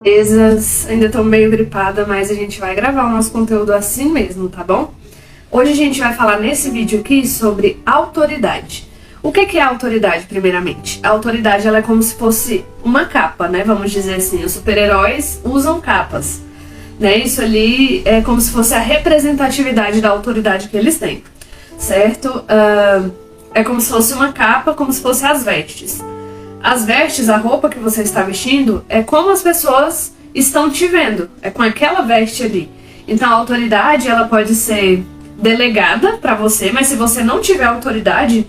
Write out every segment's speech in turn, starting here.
Belezas, ainda tô meio gripada, mas a gente vai gravar o nosso conteúdo assim mesmo, tá bom? Hoje a gente vai falar nesse vídeo aqui sobre autoridade. O que é autoridade, primeiramente? A autoridade, ela é como se fosse uma capa, né? Vamos dizer assim, os super-heróis usam capas, né? Isso ali é como se fosse a representatividade da autoridade que eles têm, certo? É como se fosse uma capa, como se fosse as vestes. As vestes, a roupa que você está vestindo, é como as pessoas estão te vendo. É com aquela veste ali. Então a autoridade, ela pode ser delegada para você, mas se você não tiver autoridade,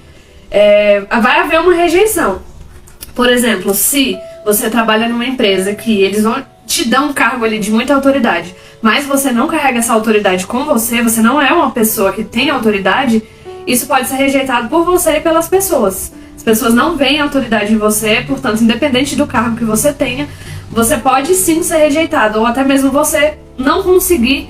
vai haver uma rejeição. Por exemplo, se você trabalha numa empresa que eles vão te dar um cargo ali de muita autoridade, mas você não carrega essa autoridade com você, você não é uma pessoa que tem autoridade, isso pode ser rejeitado por você e pelas pessoas. As pessoas não veem autoridade em você, portanto, independente do cargo que você tenha, você pode sim ser rejeitado, ou até mesmo você não conseguir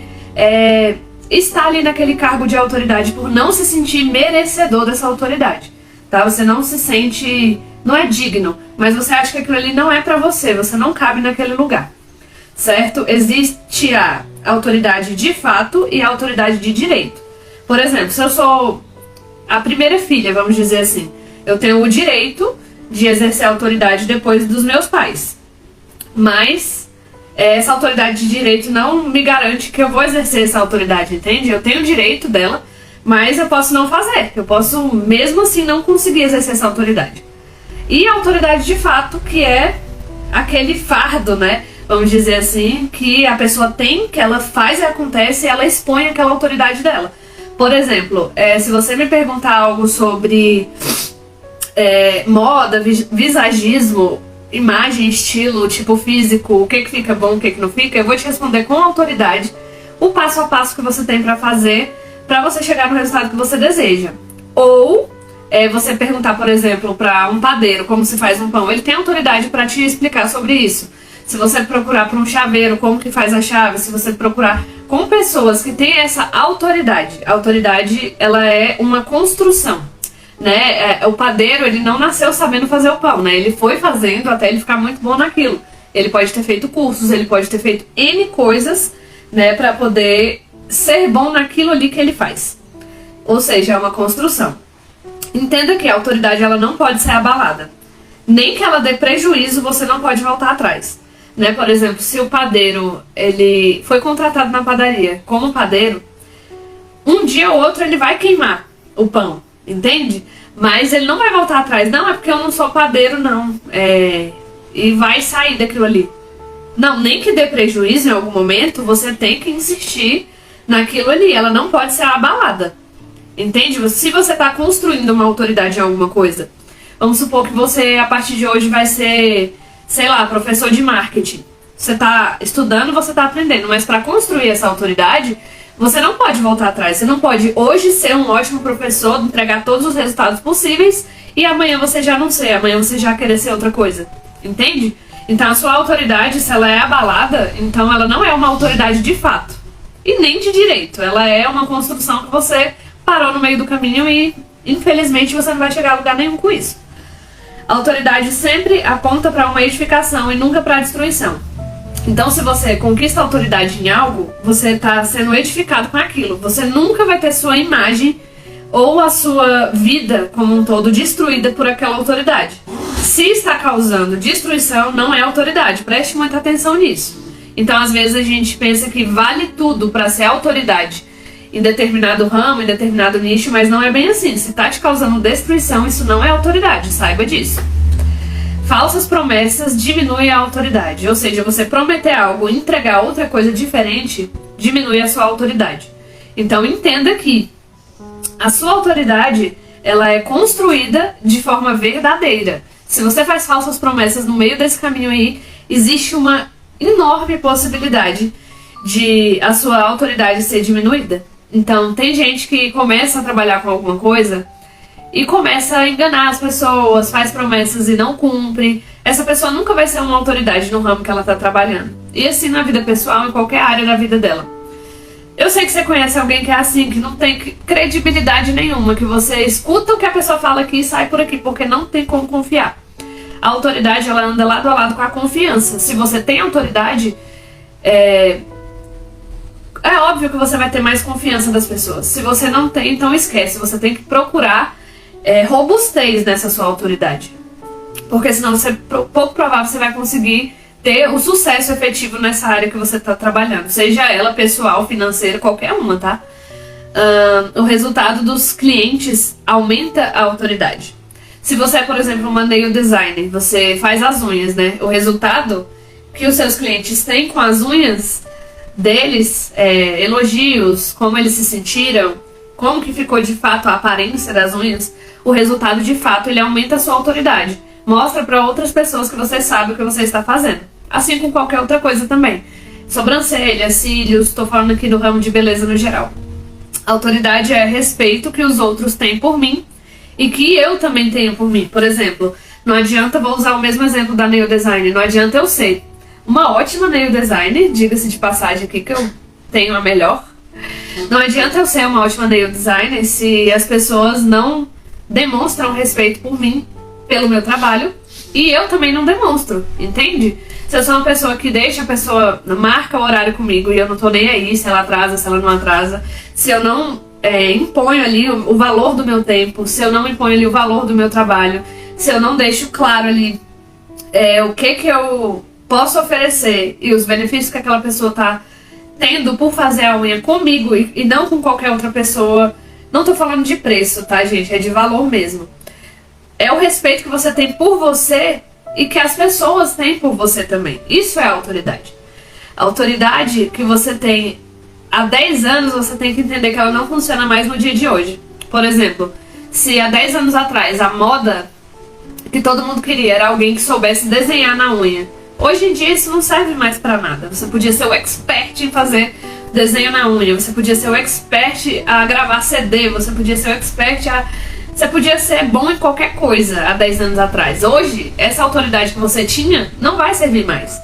estar ali naquele cargo de autoridade por não se sentir merecedor dessa autoridade, tá? Você não se sente, não é digno, mas você acha que aquilo ali não é pra você, você não cabe naquele lugar, certo? Existe a autoridade de fato e a autoridade de direito. Por exemplo, se eu sou a primeira filha, vamos dizer assim, eu tenho o direito de exercer a autoridade depois dos meus pais. Mas essa autoridade de direito não me garante que eu vou exercer essa autoridade, entende? Eu tenho o direito dela, mas eu posso não fazer. Eu posso, mesmo assim, não conseguir exercer essa autoridade. E a autoridade de fato, que é aquele fardo, né? Vamos dizer assim, que a pessoa tem, que ela faz e acontece e ela expõe aquela autoridade dela. Por exemplo, se você me perguntar algo sobre moda, visagismo, imagem, estilo, tipo físico, o que fica bom, o que não fica, eu vou te responder com autoridade o passo a passo que você tem pra fazer pra você chegar no resultado que você deseja. Ou você perguntar, por exemplo, pra um padeiro como se faz um pão, ele tem autoridade pra te explicar sobre isso. Se você procurar pra um chaveiro como que faz a chave, se você procurar com pessoas que têm essa autoridade, a autoridade, ela é uma construção, né? O padeiro, ele não nasceu sabendo fazer o pão, né? Ele foi fazendo até ele ficar muito bom naquilo. Ele pode ter feito cursos, ele pode ter feito N coisas, né, pra poder ser bom naquilo ali que ele faz. Ou seja, é uma construção. Entenda que a autoridade, ela não pode ser abalada. Nem que ela dê prejuízo, você não pode voltar atrás. Né? Por exemplo, se o padeiro, ele foi contratado na padaria como padeiro, um dia ou outro ele vai queimar o pão, entende? Mas ele não vai voltar atrás. Não, é porque eu não sou padeiro, não. E vai sair daquilo ali. Não, nem que dê prejuízo em algum momento, você tem que insistir naquilo ali. Ela não pode ser abalada, entende? Se você está construindo uma autoridade em alguma coisa, vamos supor que você, a partir de hoje, vai ser, sei lá, professor de marketing. Você está estudando, você está aprendendo, mas para construir essa autoridade, você não pode voltar atrás. Você não pode hoje ser um ótimo professor, entregar todos os resultados possíveis e amanhã você já não ser, amanhã você já querer ser outra coisa, entende? Então a sua autoridade, se ela é abalada, então ela não é uma autoridade de fato e nem de direito. Ela é uma construção que você parou no meio do caminho e infelizmente você não vai chegar a lugar nenhum com isso. A autoridade sempre aponta para uma edificação e nunca para a destruição. Então, se você conquista a autoridade em algo, você está sendo edificado com aquilo. Você nunca vai ter sua imagem ou a sua vida como um todo destruída por aquela autoridade. Se está causando destruição, não é autoridade. Preste muita atenção nisso. Então, às vezes a gente pensa que vale tudo para ser autoridade em determinado ramo, em determinado nicho, mas não é bem assim. Se está te causando destruição, isso não é autoridade, saiba disso. Falsas promessas diminuem a autoridade, ou seja, você prometer algo e entregar outra coisa diferente, diminui a sua autoridade. Então entenda que a sua autoridade, ela é construída de forma verdadeira. Se você faz falsas promessas no meio desse caminho aí, existe uma enorme possibilidade de a sua autoridade ser diminuída. Então, tem gente que começa a trabalhar com alguma coisa e começa a enganar as pessoas, faz promessas e não cumpre. Essa pessoa nunca vai ser uma autoridade no ramo que ela está trabalhando. E assim na vida pessoal, em qualquer área da vida dela. Eu sei que você conhece alguém que é assim, que não tem credibilidade nenhuma, que você escuta o que a pessoa fala aqui e sai por aqui, porque não tem como confiar. A autoridade, ela anda lado a lado com a confiança. Se você tem autoridade, é óbvio que você vai ter mais confiança das pessoas. Se você não tem, então esquece. Você tem que procurar robustez nessa sua autoridade. Porque senão pouco provável você vai conseguir ter o sucesso efetivo nessa área que você está trabalhando. Seja ela pessoal, financeira, qualquer uma, tá? O resultado dos clientes aumenta a autoridade. Se você é, por exemplo, uma nail designer, você faz as unhas, né? O resultado que os seus clientes têm com as unhas deles, elogios, como eles se sentiram, como que ficou de fato a aparência das unhas, o resultado de fato ele aumenta a sua autoridade. Mostra para outras pessoas que você sabe o que você está fazendo. Assim com qualquer outra coisa também. Sobrancelha, cílios, estou falando aqui do ramo de beleza no geral. Autoridade é respeito que os outros têm por mim e que eu também tenho por mim. Por exemplo, não adianta, vou usar o mesmo exemplo da nail design, não adianta eu ser uma ótima nail designer, diga-se de passagem aqui que eu tenho a melhor. Não adianta eu ser uma ótima nail designer se as pessoas não demonstram respeito por mim, pelo meu trabalho, e eu também não demonstro, entende? Se eu sou uma pessoa que deixa a pessoa, marca o horário comigo e eu não tô nem aí se ela atrasa, se ela não atrasa, se eu não imponho ali o valor do meu tempo, se eu não imponho ali o valor do meu trabalho, se eu não deixo claro ali o que eu posso oferecer e os benefícios que aquela pessoa tá tendo por fazer a unha comigo e não com qualquer outra pessoa. Não tô falando de preço, tá, gente? É de valor mesmo. É o respeito que você tem por você e que as pessoas têm por você também. Isso é autoridade. A autoridade que você tem há 10 anos, você tem que entender que ela não funciona mais no dia de hoje. Por exemplo, se há 10 anos atrás a moda que todo mundo queria era alguém que soubesse desenhar na unha, hoje em dia isso não serve mais pra nada. Você podia ser o expert em fazer desenho na unha, você podia ser o expert a gravar CD, você podia ser o expert a... Você podia ser bom em qualquer coisa há 10 anos atrás. Hoje, essa autoridade que você tinha não vai servir mais.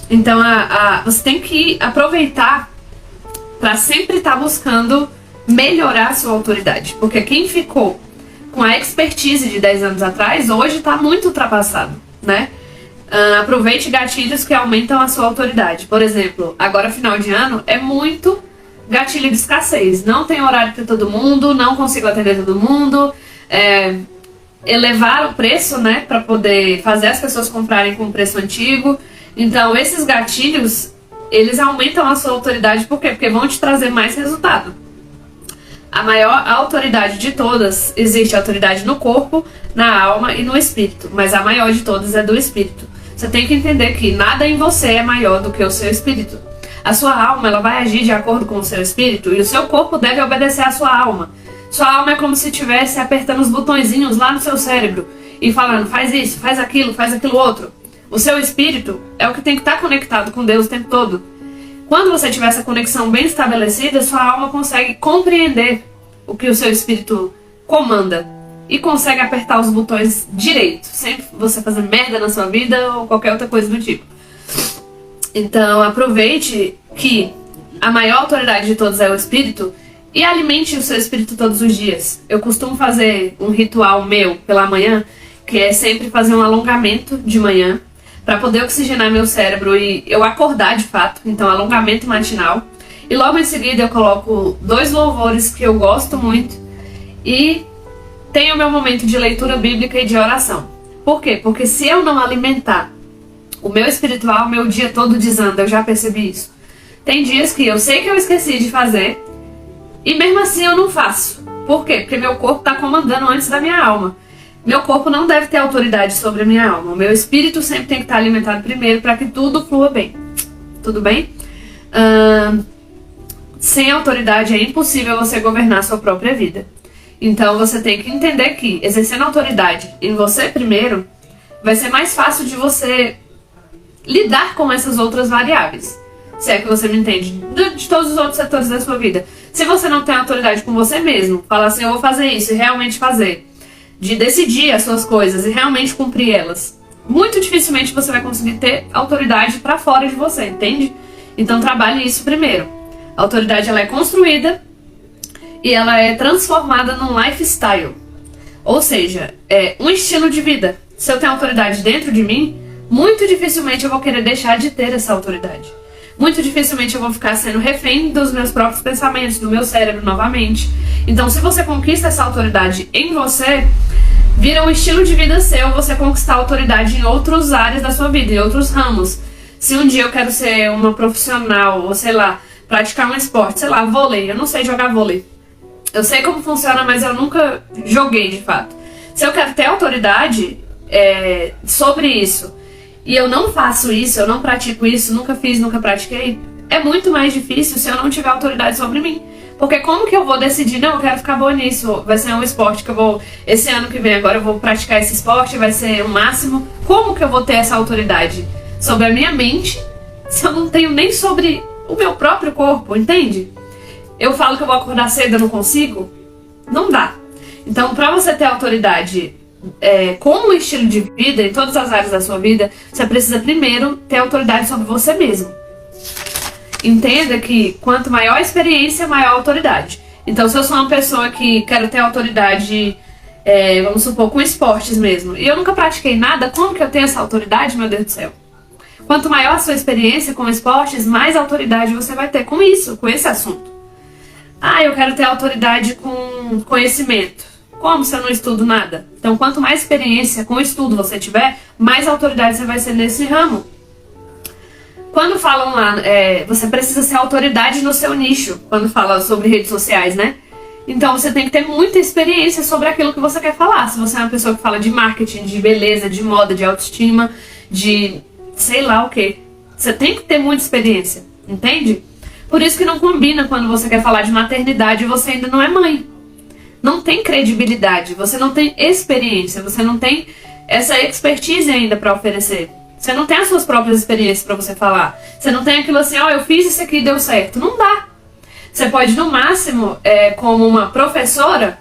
Então, você tem que aproveitar para sempre estar buscando melhorar a sua autoridade. Porque quem ficou com a expertise de 10 anos atrás, hoje está muito ultrapassado, né? Aproveite gatilhos que aumentam a sua autoridade. Por exemplo, agora final de ano é muito gatilho de escassez. Não tem horário para todo mundo, não consigo atender todo mundo. Elevar o preço, né, para poder fazer as pessoas comprarem com o preço antigo. Então esses gatilhos, eles aumentam a sua autoridade. Por quê? Porque vão te trazer mais resultado. A maior autoridade de todas, existe autoridade no corpo, na alma e no espírito, mas a maior de todas é do espírito. Você tem que entender que nada em você é maior do que o seu espírito. A sua alma, ela vai agir de acordo com o seu espírito e o seu corpo deve obedecer à sua alma. Sua alma é como se estivesse apertando os botõezinhos lá no seu cérebro e falando, faz isso, faz aquilo outro. O seu espírito é o que tem que estar conectado com Deus o tempo todo. Quando você tiver essa conexão bem estabelecida, sua alma consegue compreender o que o seu espírito comanda e consegue apertar os botões direito, sem você fazer merda na sua vida ou qualquer outra coisa do tipo. Então aproveite que a maior autoridade de todos é o espírito e alimente o seu espírito todos os dias. Eu costumo fazer um ritual meu pela manhã, que é sempre fazer um alongamento de manhã, para poder oxigenar meu cérebro e eu acordar de fato. Então alongamento matinal. E logo em seguida eu coloco 2 louvores que eu gosto muito e tenho o meu momento de leitura bíblica e de oração. Por quê? Porque se eu não alimentar o meu espiritual, meu dia todo desanda, eu já percebi isso. Tem dias que eu sei que eu esqueci de fazer e mesmo assim eu não faço. Por quê? Porque meu corpo está comandando antes da minha alma. Meu corpo não deve ter autoridade sobre a minha alma. O meu espírito sempre tem que estar alimentado primeiro para que tudo flua bem. Tudo bem? Sem autoridade é impossível você governar a sua própria vida. Então você tem que entender que exercendo autoridade em você primeiro, vai ser mais fácil de você lidar com essas outras variáveis. Se é que você me entende, de todos os outros setores da sua vida. Se você não tem autoridade com você mesmo, falar assim, eu vou fazer isso e realmente fazer, de decidir as suas coisas e realmente cumprir elas, muito dificilmente você vai conseguir ter autoridade pra fora de você, entende? Então trabalhe isso primeiro. A autoridade, ela é construída e ela é transformada num lifestyle. Ou seja, é um estilo de vida. se eu tenho autoridade dentro de mim, muito dificilmente eu vou querer deixar de ter essa autoridade. Muito dificilmente eu vou ficar sendo refém dos meus próprios pensamentos, do meu cérebro novamente. Então, se você conquista essa autoridade em você, vira um estilo de vida seu você conquistar autoridade em outras áreas da sua vida, em outros ramos. Se um dia eu quero ser uma profissional, ou sei lá, praticar um esporte, sei lá, vôlei, eu não sei jogar vôlei. Eu sei como funciona, mas eu nunca joguei de fato. Se eu quero ter autoridade sobre isso, e eu não faço isso, eu não pratico isso, nunca fiz, nunca pratiquei, é muito mais difícil se eu não tiver autoridade sobre mim. Porque como que eu vou decidir, não, eu quero ficar boa nisso, vai ser um esporte que eu vou, esse ano que vem agora eu vou praticar esse esporte, vai ser o máximo. Como que eu vou ter essa autoridade sobre a minha mente, se eu não tenho nem sobre o meu próprio corpo, entende? Eu falo que eu vou acordar cedo, eu não consigo? Não dá. Então, pra você ter autoridade como estilo de vida, em todas as áreas da sua vida, você precisa primeiro ter autoridade sobre você mesmo. Entenda que quanto maior a experiência, maior a autoridade. Então, se eu sou uma pessoa que quero ter autoridade, vamos supor, com esportes mesmo, e eu nunca pratiquei nada, como que eu tenho essa autoridade, meu Deus do céu? Quanto maior a sua experiência com esportes, mais autoridade você vai ter com isso, com esse assunto. Ah, eu quero ter autoridade com conhecimento. Como se eu não estudo nada? Então, quanto mais experiência com estudo você tiver, mais autoridade você vai ser nesse ramo. Quando falam lá, você precisa ser autoridade no seu nicho, quando fala sobre redes sociais, né? Então você tem que ter muita experiência sobre aquilo que você quer falar. Se você é uma pessoa que fala de marketing, de beleza, de moda, de autoestima, de sei lá o que, você tem que ter muita experiência, entende? Por isso que não combina quando você quer falar de maternidade e você ainda não é mãe. Não tem credibilidade, você não tem experiência, você não tem essa expertise ainda para oferecer. Você não tem as suas próprias experiências para você falar. Você não tem aquilo assim, eu fiz isso aqui e deu certo. Não dá. Você pode, no máximo, como uma professora,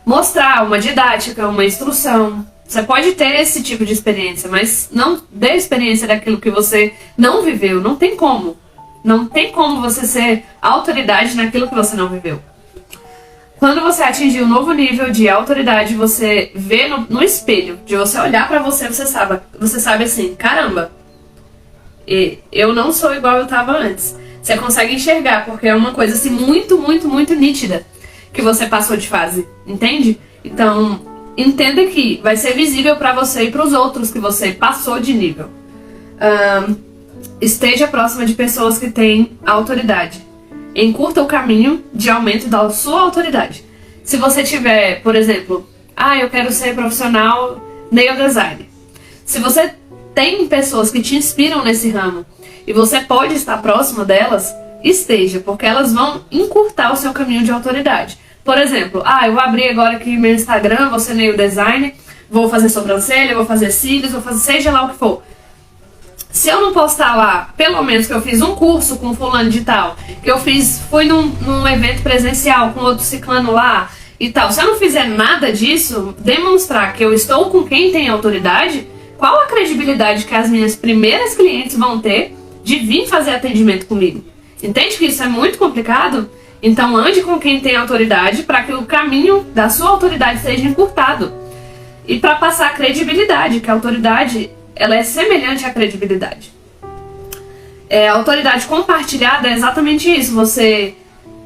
mostrar uma didática, uma instrução. Você pode ter esse tipo de experiência, mas não dê experiência daquilo que você não viveu. Não tem como. Não tem como você ser autoridade naquilo que você não viveu. Quando você atingir um novo nível de autoridade, você vê no espelho, de você olhar pra você, você sabe assim, caramba, eu não sou igual eu tava antes. Você consegue enxergar, porque é uma coisa assim muito, muito, muito nítida que você passou de fase, entende? Então, entenda que vai ser visível pra você e pros outros que você passou de nível. Esteja próxima de pessoas que têm autoridade. Encurta o caminho de aumento da sua autoridade. Se você tiver, por exemplo, eu quero ser profissional nail design. Se você tem pessoas que te inspiram nesse ramo e você pode estar próximo delas, esteja, porque elas vão encurtar o seu caminho de autoridade. Por exemplo, eu vou abrir agora aqui meu Instagram, vou ser nail design, vou fazer sobrancelha, vou fazer cílios, vou fazer seja lá o que for. Se eu não postar lá, pelo menos que eu fiz um curso com fulano de tal, que eu fui num evento presencial com outro ciclano lá e tal, se eu não fizer nada disso, demonstrar que eu estou com quem tem autoridade, qual a credibilidade que as minhas primeiras clientes vão ter de vir fazer atendimento comigo? Entende que isso é muito complicado? Então ande com quem tem autoridade para que o caminho da sua autoridade seja encurtado. E para passar credibilidade, que a autoridade ela é semelhante à credibilidade. A autoridade compartilhada é exatamente isso, você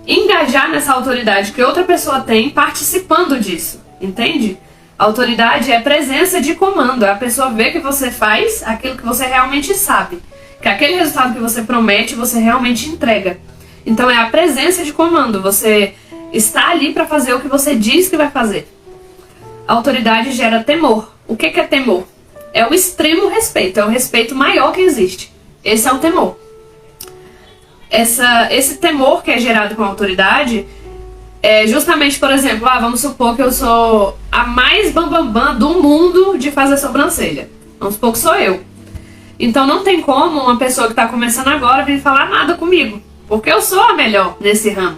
engajar nessa autoridade que outra pessoa tem participando disso, entende? A autoridade é presença de comando, a pessoa vê que você faz aquilo que você realmente sabe, que aquele resultado que você promete, você realmente entrega. Então é a presença de comando, você está ali para fazer o que você diz que vai fazer. A autoridade gera temor. O que é temor? É o extremo respeito, é o respeito maior que existe. Esse é o temor. Esse temor que é gerado com a autoridade é justamente, por exemplo, vamos supor que eu sou a mais bambambam do mundo de fazer sobrancelha. Vamos supor que sou eu. Então não tem como uma pessoa que está começando agora vir falar nada comigo, porque eu sou a melhor nesse ramo.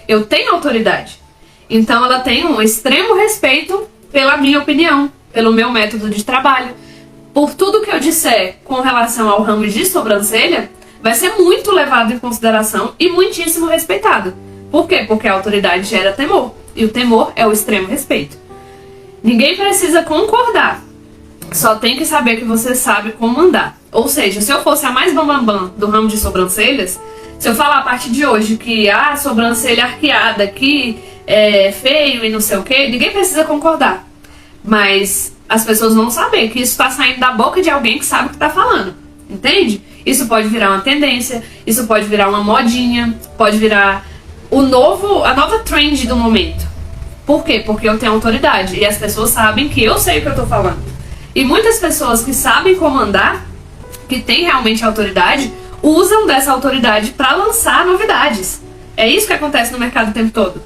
Eu tenho autoridade. Então ela tem um extremo respeito pela minha opinião, pelo meu método de trabalho. Por tudo que eu disser com relação ao ramo de sobrancelha, vai ser muito levado em consideração e muitíssimo respeitado. Por quê? Porque a autoridade gera temor. E o temor é o extremo respeito. Ninguém precisa concordar. Só tem que saber que você sabe como andar. Ou seja, se eu fosse a mais bambambam do ramo de sobrancelhas, se eu falar a partir de hoje que a sobrancelha arqueada aqui é feio e não sei o que, ninguém precisa concordar. Mas as pessoas vão saber que isso está saindo da boca de alguém que sabe o que está falando. Entende? Isso pode virar uma tendência, isso pode virar uma modinha, pode virar a nova trend do momento. Por quê? Porque eu tenho autoridade e as pessoas sabem que eu sei o que eu tô falando. E muitas pessoas que sabem comandar, que têm realmente autoridade, usam dessa autoridade para lançar novidades. É isso que acontece no mercado o tempo todo.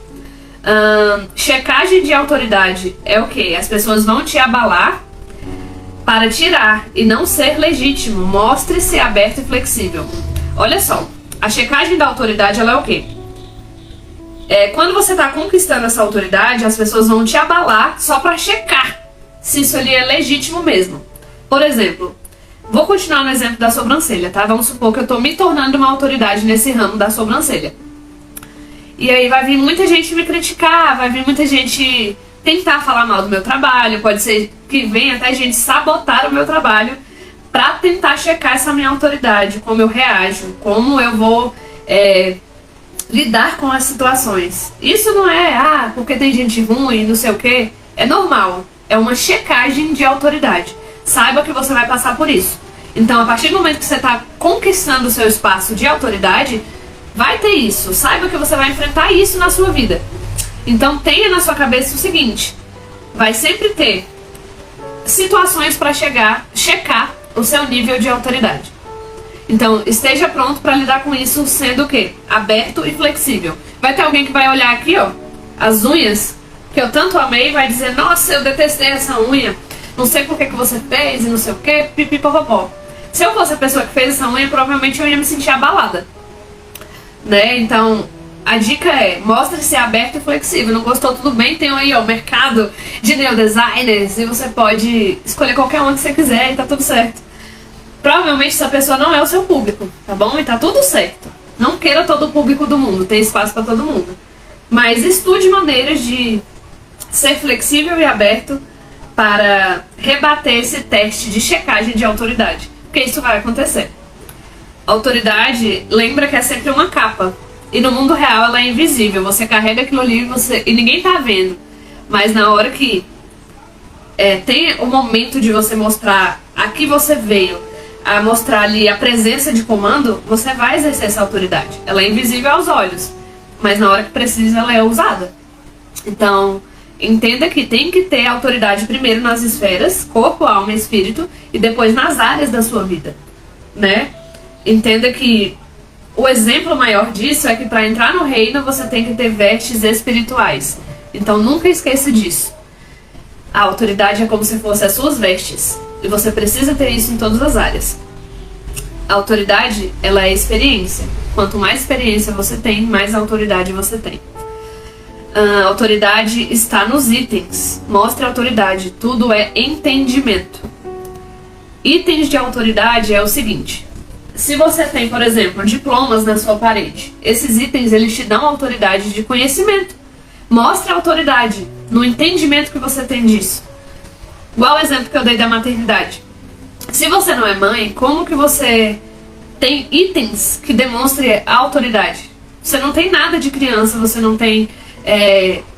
Checagem de autoridade é o quê? As pessoas vão te abalar para tirar e não ser legítimo. Mostre-se aberto e flexível. Olha só, a checagem da autoridade ela é o quê? Quando você está conquistando essa autoridade, as pessoas vão te abalar só para checar se isso ali é legítimo mesmo. Por exemplo, vou continuar no exemplo da sobrancelha, tá? Vamos supor que eu estou me tornando uma autoridade nesse ramo da sobrancelha. E aí vai vir muita gente me criticar, vai vir muita gente tentar falar mal do meu trabalho, pode ser que venha até gente sabotar o meu trabalho para tentar checar essa minha autoridade, como eu reajo, como eu vou lidar com as situações. Isso não é, porque tem gente ruim, não sei o que. É normal. É uma checagem de autoridade. Saiba que você vai passar por isso. Então, a partir do momento que você está conquistando o seu espaço de autoridade, vai ter isso. Saiba que você vai enfrentar isso na sua vida. Então, tenha na sua cabeça o seguinte: vai sempre ter situações para checar o seu nível de autoridade. Então, esteja pronto para lidar com isso sendo o quê? Aberto e flexível. Vai ter alguém que vai olhar aqui, ó, as unhas que eu tanto amei e vai dizer: nossa, eu detestei essa unha, não sei por que você fez e não sei o que, pipipopopó. Se eu fosse a pessoa que fez essa unha, provavelmente eu ia me sentir abalada, né? Então, a dica é: mostre-se aberto e flexível. Não gostou, tudo bem, tem aí, ó, o mercado de neodesigners e você pode escolher qualquer uma que você quiser e tá tudo certo. Provavelmente essa pessoa não é o seu público, tá bom? E tá tudo certo. Não queira todo o público do mundo, tem espaço para todo mundo. Mas estude maneiras de ser flexível e aberto para rebater esse teste de checagem de autoridade. Porque isso vai acontecer. Autoridade, lembra que é sempre uma capa. E no mundo real ela é invisível. Você carrega aquilo ali e ninguém tá vendo. Mas na hora que tem o momento de você mostrar a que você veio, a mostrar ali a presença de comando, você vai exercer essa autoridade. Ela é invisível aos olhos, mas na hora que precisa ela é usada. Então, entenda que tem que ter autoridade primeiro nas esferas, corpo, alma e espírito, e depois nas áreas da sua vida, né? Entenda que o exemplo maior disso é que para entrar no reino você tem que ter vestes espirituais. Então nunca esqueça disso. A autoridade é como se fosse as suas vestes. E você precisa ter isso em todas as áreas. A autoridade, ela é experiência. Quanto mais experiência você tem, mais autoridade você tem. A autoridade está nos itens. Mostre a autoridade. Tudo é entendimento. Itens de autoridade é o seguinte: se você tem, por exemplo, diplomas na sua parede, esses itens eles te dão autoridade de conhecimento. Mostre a autoridade no entendimento que você tem disso. Igual o exemplo que eu dei da maternidade. Se você não é mãe, como que você tem itens que demonstrem a autoridade? Você não tem nada de criança, você não tem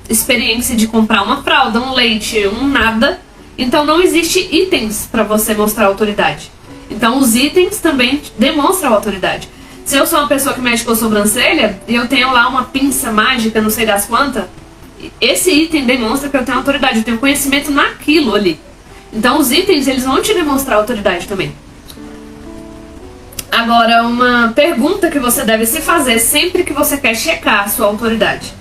experiência de comprar uma fralda, um leite, um nada. Então não existe itens para você mostrar autoridade. Então os itens também demonstram autoridade. Se eu sou uma pessoa que mexe com sobrancelha e eu tenho lá uma pinça mágica, não sei das quantas, esse item demonstra que eu tenho autoridade, eu tenho conhecimento naquilo ali. Então os itens, eles vão te demonstrar autoridade também. Agora, uma pergunta que você deve se fazer sempre que você quer checar a sua autoridade.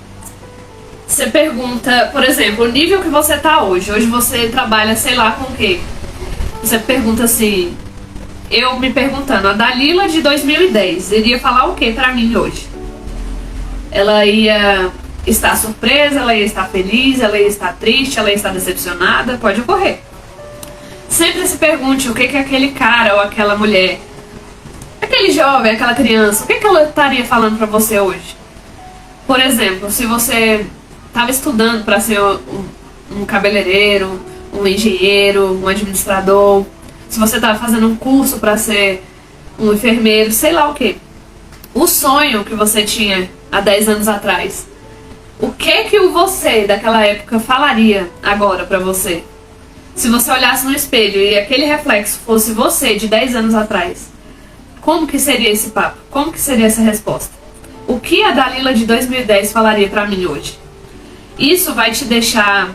Você pergunta, por exemplo, o nível que você tá hoje. Hoje você trabalha, sei lá, com o quê? Você pergunta assim, eu me perguntando, a Dalila de 2010 iria falar o que pra mim hoje? Ela ia estar surpresa, ela ia estar feliz, ela ia estar triste, ela ia estar decepcionada, pode ocorrer. Sempre se pergunte o que aquele cara ou aquela mulher, aquele jovem, aquela criança, o que ela estaria falando pra você hoje? Por exemplo, se você estava estudando para ser um cabeleireiro, um engenheiro, um administrador, se você tá fazendo um curso para ser um enfermeiro, sei lá o que. O sonho que você tinha há 10 anos atrás, o que o você daquela época falaria agora pra você? Se você olhasse no espelho e aquele reflexo fosse você de 10 anos atrás, como que seria esse papo? Como que seria essa resposta? O que a Dalila de 2010 falaria pra mim hoje? Isso vai te deixar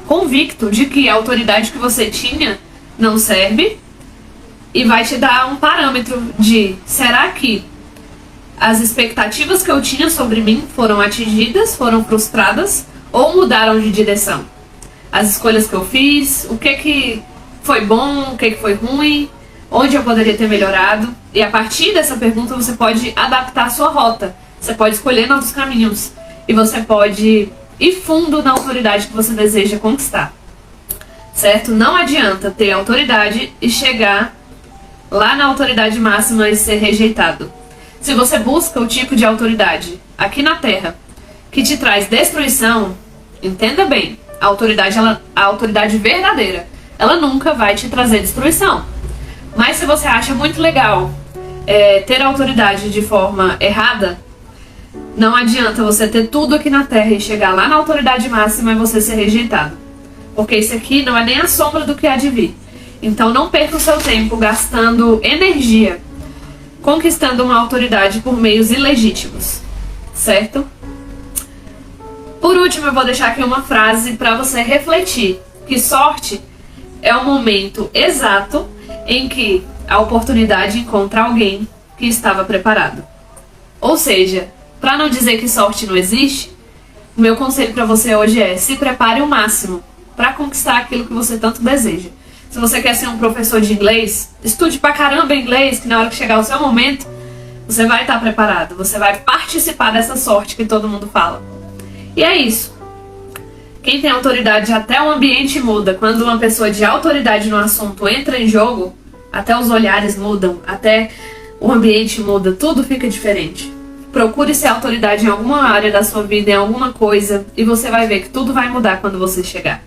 convicto de que a autoridade que você tinha não serve e vai te dar um parâmetro de: será que as expectativas que eu tinha sobre mim foram atingidas, foram frustradas ou mudaram de direção? As escolhas que eu fiz, o que foi bom, o que foi ruim, onde eu poderia ter melhorado. E a partir dessa pergunta você pode adaptar a sua rota, você pode escolher novos caminhos e você pode ir fundo na autoridade que você deseja conquistar, certo? Não adianta ter autoridade e chegar lá na autoridade máxima e ser rejeitado. Se você busca o tipo de autoridade aqui na Terra que te traz destruição, entenda bem, a autoridade verdadeira, ela nunca vai te trazer destruição. Mas se você acha muito legal ter autoridade de forma errada, não adianta você ter tudo aqui na Terra e chegar lá na autoridade máxima e você ser rejeitado. Porque isso aqui não é nem a sombra do que há de vir. Então não perca o seu tempo gastando energia conquistando uma autoridade por meios ilegítimos, certo? Por último, eu vou deixar aqui uma frase para você refletir, que sorte é o momento exato em que a oportunidade encontra alguém que estava preparado. Ou seja, para não dizer que sorte não existe, o meu conselho para você hoje é: se prepare o máximo para conquistar aquilo que você tanto deseja. Se você quer ser um professor de inglês, estude pra caramba inglês, que na hora que chegar o seu momento, você vai estar preparado, você vai participar dessa sorte que todo mundo fala. E é isso. Quem tem autoridade, até o ambiente muda. Quando uma pessoa de autoridade no assunto entra em jogo, até os olhares mudam, até o ambiente muda, tudo fica diferente. Procure ser autoridade em alguma área da sua vida, em alguma coisa, e você vai ver que tudo vai mudar quando você chegar.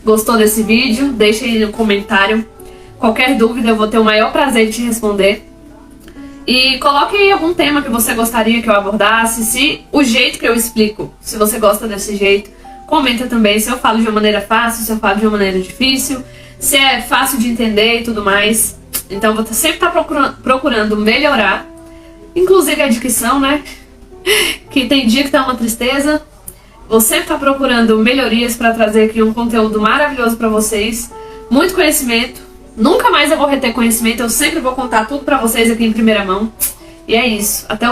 Gostou desse vídeo? Deixa aí no comentário. Qualquer dúvida eu vou ter o maior prazer de te responder. E coloque aí algum tema que você gostaria que eu abordasse. Se o jeito que eu explico, se você gosta desse jeito, comenta também se eu falo de uma maneira fácil, se eu falo de uma maneira difícil, se é fácil de entender e tudo mais. Então vou sempre estar procurando melhorar, inclusive a dicção, né? Que tem dia que tá uma tristeza. Vou sempre estar procurando melhorias para trazer aqui um conteúdo maravilhoso para vocês. Muito conhecimento. Nunca mais eu vou reter conhecimento. Eu sempre vou contar tudo para vocês aqui em primeira mão. E é isso. Até o